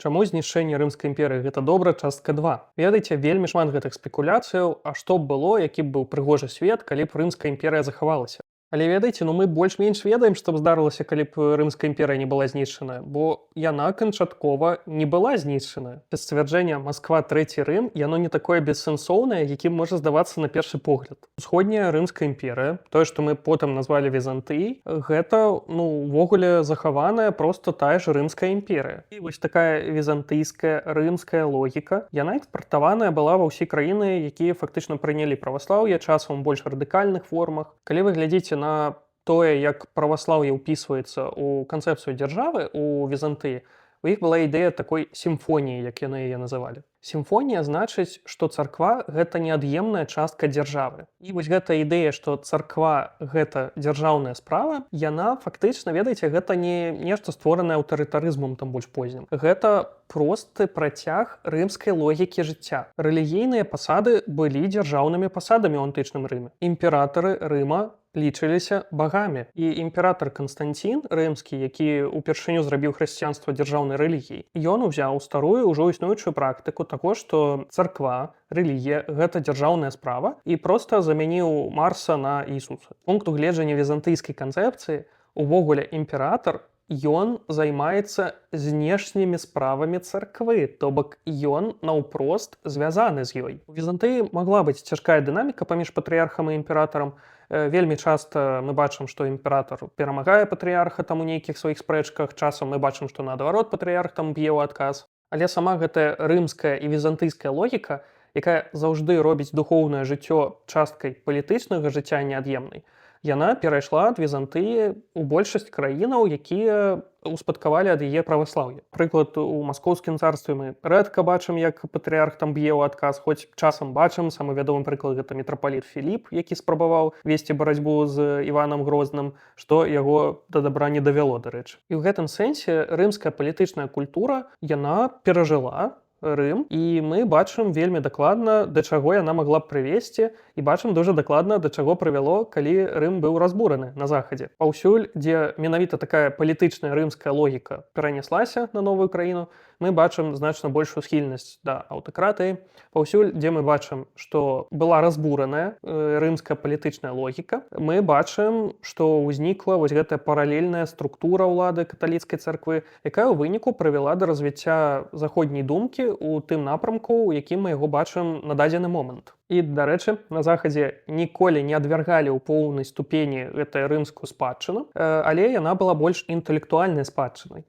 Чаму знішчэнне рымскай імперыі гэта добра, частка 2. Ведаеце, вельмі шмат гэтых спекуляцыяў, а што б было, які б быў прыгожы свет, калі б рымская імперыя захавалася. Але ведаеце, мы больш-менш ведаем, што б здарылася, калі б рымская імперыя не была знішчаная, бо яна канчаткова не была знішчаная. Сцвярджэнне Масква трэці Рым, яно не такое бессэнсоўнае, якім можа здавацца на першы погляд. Усходняя рымская імперыя, тое, што мы потым назвалі Візантыяй, гэта, увогуле захаваная проста тая ж рымская імперыя. І вось такая візантыйская рымская логіка, яна экспартаваная была ва ўсе краіны, якія фактычна прынялі праваслаўе, часам у больш радыкальных формах. Калі вы глядзіце на тое, як праваслаўе ўпісваецца ў канцэпцыю дзяржавы у Візантыі, у іх была ідэя такой сімфоніі, як яны яе называлі. Сімфонія значыць, што царква – гэта неад'емная частка дзяржавы. І вось гэта ідэя, што царква – гэта дзяржаўная справа, яна фактычна, ведаеце, гэта не нешта створанае аўтарытарызмам там больш познім. Гэта просты працяг рымскай логікі жыцця. Рэлігійныя пасады былі дзяржаўнымі пасадамі ў антычным Рыме. Імператары Рыма лічыліся багамі. І імператар Канстанцін рымскі, які ўпершыню зрабіў хрысціянства дзяржаўнай рэлігіяй, ён узяў старую ўжо існуючую практыку таго, што царква, рэлігія – гэта дзяржаўная справа і проста замяніў Марса на Ісуса. З пункту гледжання візантыйскай канцэпцыі, увогуле імператар ён займаецца знешнімі справамі царквы, то бок ён наўпрост звязаны з ёй. У Візантыі магла быць цяжкая дынаміка паміж патрыярхам і імператарам. Вельмі часта мы бачым, што імператар перамагае патрыярха там у нейкіх сваіх спрэчках, часам мы бачым, што наадварот патрыярх там б'е ў адказ. Але сама гэтая рымская і візантыйская логіка, якая заўжды робіць духоўнае жыццё часткай палітычнага жыцця неад'емнай, яна перайшла ад Візантыі ў большасць краінаў, якія успадкавалі ад яе праваслаўя. Прыклад, у маскоўскім царстве мы рэдка бачым, як патрыярх там б'е ў адказ, хоць часам бачым, самы вядомы прыклад гэта мітрапаліт Філіп, які спрабаваў весці барацьбу з Іванам Грозным, што яго да дабра не давяло, дарэчы. І ў гэтым сэнсе рымская палітычная культура, яна перажыла Рым, і мы бачым вельмі дакладна, да чаго яна магла б прывесці, і бачым дуже дакладна, да чаго прывяло, калі Рым быў разбураны на захадзе. Паўсюль, дзе менавіта такая палітычная рымская логіка перанеслася на новую краіну, мы бачым значна большую схільнасць да аўтакратыі. Паўсюль, дзе мы бачым, што была разбураная рымская палітычная логіка, мы бачым, што ўзнікла вось гэтая паралельная структура ўлады каталіцкай царквы, якая ў выніку прывяла да развіцця заходняй думкі у тым напрамку, у якім мы яго бачым на дадзены момант. І, дарэчы, на захадзе ніколі не адвяргалі ў поўнай ступені гэтую рымскую спадчыну, але яна была больш інтэлектуальнай спадчынай.